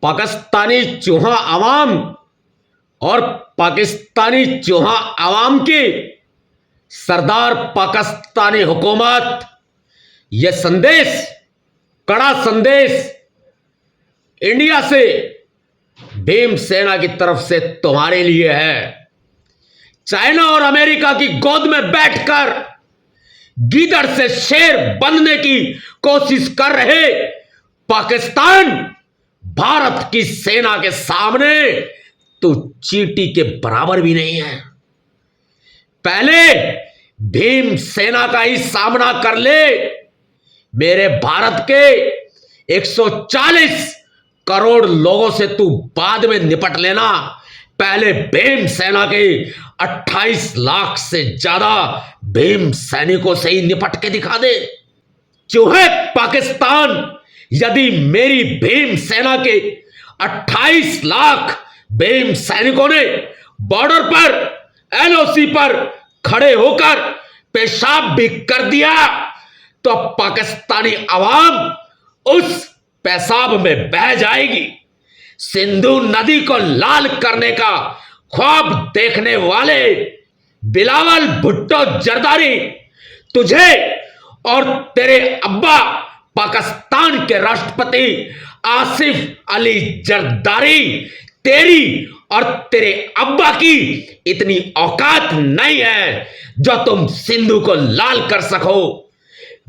पाकिस्तानी चूहा अवाम और पाकिस्तानी चूहा अवाम की सरदार पाकिस्तानी हुकूमत, यह संदेश, कड़ा संदेश इंडिया से, भीम सेना की तरफ से तुम्हारे लिए है। चाइना और अमेरिका की गोद में बैठकर गीदड़ से शेर बनने की कोशिश कर रहे पाकिस्तान, भारत की सेना के सामने तो चींटी के बराबर भी नहीं है। पहले भीम सेना का ही सामना कर ले। मेरे भारत के 140 करोड़ लोगों से तू बाद में निपट लेना। पहले भीम सेना के 28 लाख से ज्यादा भीम सैनिकों से ही निपट के दिखा दे। चूहे पाकिस्तान, यदि मेरी भीम सेना के 28 लाख भीम सैनिकों ने बॉर्डर पर एलओसी पर खड़े होकर पेशाब भी कर दिया तो पाकिस्तानी अवाम उस पेशाब में बह जाएगी। सिंधु नदी को लाल करने का ख्वाब देखने वाले बिलावल भुट्टो जरदारी, तुझे और तेरे अब्बा पाकिस्तान के राष्ट्रपति आसिफ अली जरदारी, तेरी और तेरे अब्बा की इतनी औकात नहीं है जो तुम सिंधु को लाल कर सको।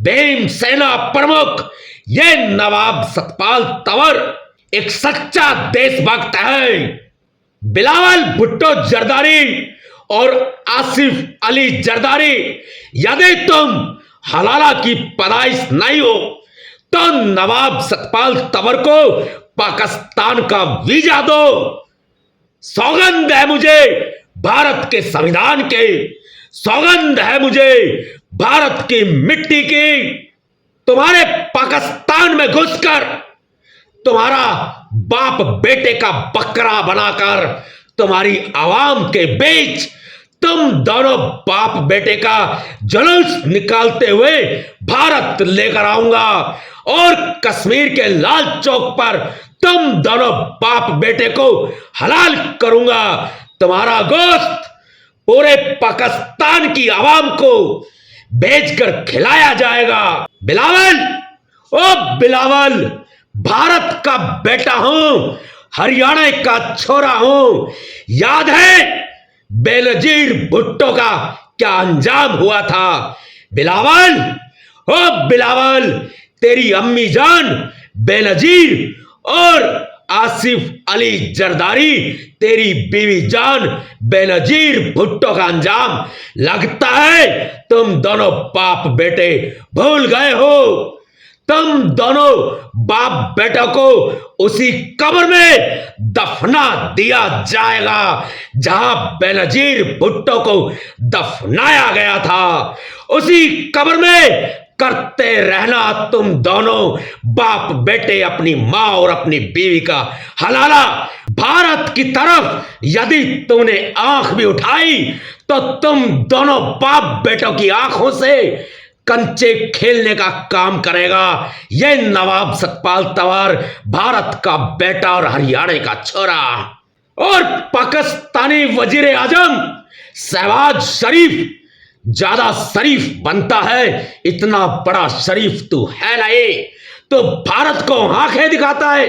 भीम सेना प्रमुख ये नवाब सतपाल तंवर एक सच्चा देशभक्त है। बिलावल भुट्टो जरदारी और आसिफ अली जरदारी, यदि तुम हलाला की पैदाइश नहीं हो तो नवाब सतपाल तंवर को पाकिस्तान का वीजा दो। सौगंध है मुझे भारत के संविधान के, सौगंध है मुझे भारत की मिट्टी की। तुम्हारे पाकिस्तान में घुसकर तुम्हारा बाप बेटे का बकरा बनाकर तुम्हारी आवाम के बीच तुम दोनों बाप बेटे का जुलूस निकालते हुए भारत लेकर आऊंगा और कश्मीर के लाल चौक पर तुम दोनों बाप बेटे को हलाल करूंगा। तुम्हारा गोश्त पूरे पाकिस्तान की आवाम को बेचकर खिलाया जाएगा। बिलावल, ओ बिलावल, भारत का बेटा हूं, हरियाणा का छोरा हूं। याद है बेनजीर भुट्टो का क्या अंजाम हुआ था? बिलावल, ओ बिलावल, तेरी अम्मी जान बेनजीर और आसिफ अली जरदारी, तेरी बीवी जान बेनजीर भुट्टो का अंजाम लगता है तुम दोनों बाप बेटे भूल गए हो। तुम दोनों बाप बेटों को उसी कब्र में दफना दिया जाएगा जहां बेनजीर भुट्टो को दफनाया गया था। उसी कब्र में करते रहना तुम दोनों बाप बेटे अपनी मां और अपनी बीवी का हलाला। भारत की तरफ यदि तुमने आंख भी उठाई तो तुम दोनों बाप बेटों की आंखों से कंचे खेलने का काम करेगा। यह नवाब सतपाल तंवर, भारत का बेटा और हरियाणा का छोरा। और पाकिस्तानी वजीर आजम शहबाज शरीफ ज्यादा शरीफ बनता है, इतना बड़ा शरीफ तू है नहीं, तो भारत को आंखें दिखाता है,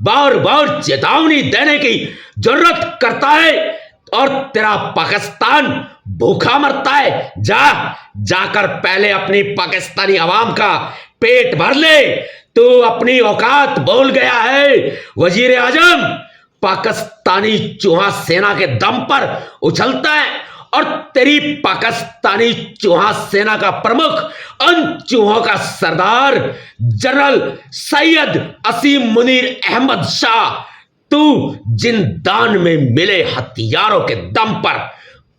बार बार चेतावनी देने की जरूरत करता है और तेरा पाकिस्तान भूखा मरता है। जाकर पहले अपनी पाकिस्तानी आवाम का पेट भर ले। तू अपनी औकात भूल गया है। वजीर आजम पाकिस्तानी चूहा सेना के दम पर उछलता है और तेरी पाकिस्तानी चूहा सेना का प्रमुख उन चूहों का सरदार जनरल सैयद असीम मुनीर अहमद शाह, तू जिंदान में मिले हथियारों के दम पर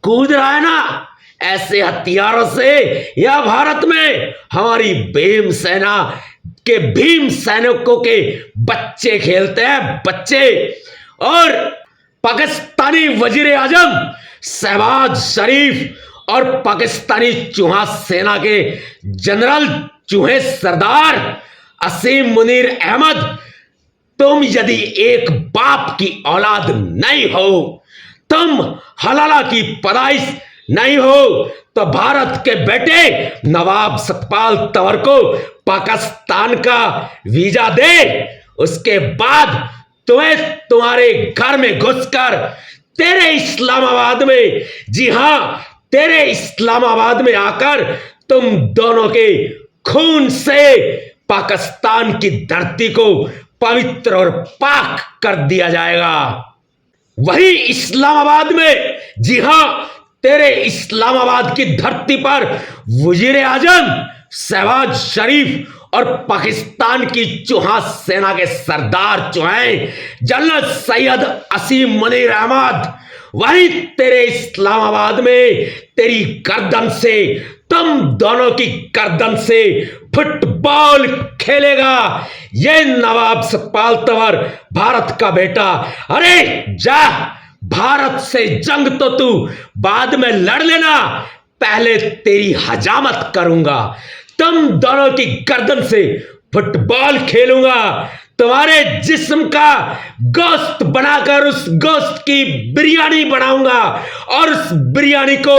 कूद रहा है ना। ऐसे हथियारों से या भारत में हमारी भीम सेना के भीम सैनिकों के बच्चे खेलते हैं, बच्चे। और पाकिस्तानी वजीर आजम शहबाज शरीफ और पाकिस्तानी चूहा सेना के जनरल चूहे सरदार असीम मुनीर अहमद तुम यदि एक बाप की औलाद नहीं हो, तुम हलाला की पैदाइश नहीं हो, तो भारत के बेटे नवाब सतपाल तंवर को पाकिस्तान का वीजा दे। उसके बाद तुम्हें तुम्हारे घर में घुसकर तेरे इस्लामाबाद में, जी हां, तेरे इस्लामाबाद में आकर तुम दोनों के खून से पाकिस्तान की धरती को पवित्र और पाक कर दिया जाएगा। वही इस्लामाबाद में, जी हां, तेरे इस्लामाबाद की धरती पर वजीर आजम शहबाज शरीफ और पाकिस्तान की चौहान सेना के सरदार जो हैं जनरल सैयद असीम मुनीर अहमद, वही तेरे इस्लामाबाद में तेरी गर्दन से, तुम दोनों की गर्दन से फुटबॉल खेलेगा ये नवाब सतपाल तंवर, भारत का बेटा। अरे जा, भारत से जंग तो तू बाद में लड़ लेना, पहले तेरी हजामत करूंगा। तुम दोनों की गर्दन से फुटबॉल खेलूंगा, तुम्हारे जिस्म का गोश्त बनाकर उस गोश्त की बिरयानी बनाऊंगा और उस बिरयानी को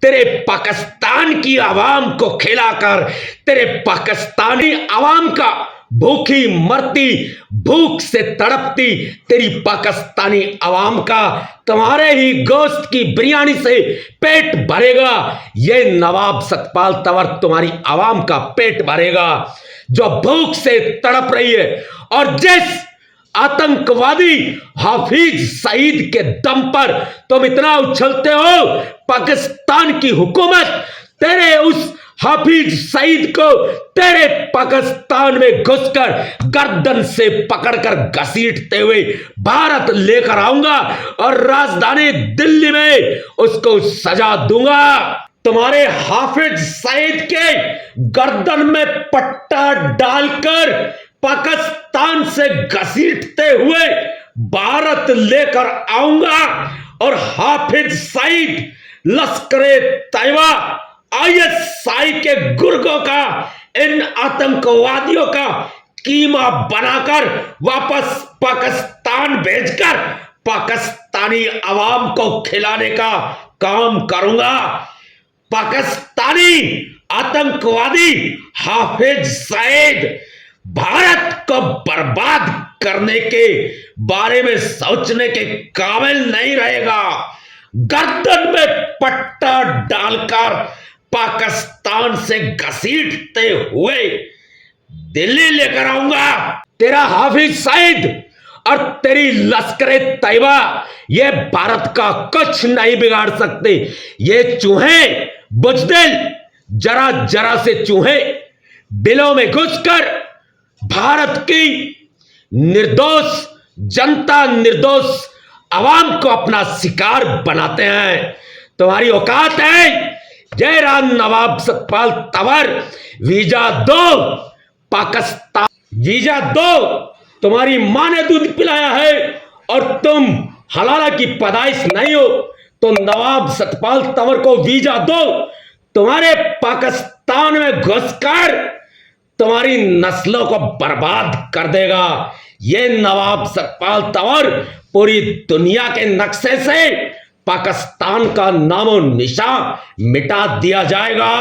तेरे पाकिस्तान की आवाम को खिलाकर तेरे पाकिस्तानी आवाम का भूखी मरती, भूख से तड़पती तेरी पाकिस्तानी आवाम का तुम्हारे ही गोश्त की बिरयानी से पेट भरेगा। ये नवाब सतपाल तंवर तुम्हारी आवाम का पेट भरेगा जो भूख से तड़प रही है। और जिस आतंकवादी हाफिज सईद के दम पर तुम इतना उछलते हो, पाकिस्तान की हुकूमत तेरे उस हाफिज सईद को तेरे पाकिस्तान में घुसकर गर्दन से पकड़कर घसीटते हुए भारत लेकर आऊंगा और राजधानी दिल्ली में उसको सजा दूंगा। तुम्हारे हाफिज सईद के गर्दन में पट्टा डालकर पाकिस्तान से घसीटते हुए भारत लेकर आऊंगा और हाफिज सईद, लश्करे तैयबा, आईएसआई के गुर्गों का, इन आतंकवादियों का कीमा बनाकर वापस पाकिस्तान भेजकर पाकिस्तानी आवाम को खिलाने का काम करूंगा। पाकिस्तानी आतंकवादी हाफिज सईद भारत को बर्बाद करने के बारे में सोचने के काबिल नहीं रहेगा। गर्दन में पट्टा डालकर पाकिस्तान से घसीटते हुए दिल्ली लेकर आऊंगा। तेरा हाफिज सईद और तेरी लश्करे तैयबा ये भारत का कुछ नहीं बिगाड़ सकते। ये चूहे बुजदिल, जरा जरा से चूहे बिलों में घुसकर भारत की निर्दोष जनता, निर्दोष आवाम को अपना शिकार बनाते हैं। तुम्हारी औकात है? जय राम नवाब सतपाल तंवर, वीजा दो पाकिस्तान, वीजा दो। तुम्हारी मां ने दूध पिलाया है और तुम हलाला की पैदाइश नहीं हो, तो नवाब सतपाल तंवर को वीजा दो। तुम्हारे पाकिस्तान में घुसकर तुम्हारी नस्लों को बर्बाद कर देगा। ये नवाब सतपाल तंवर पूरी दुनिया के नक्शे से पाकिस्तान का नामो निशान मिटा दिया जाएगा।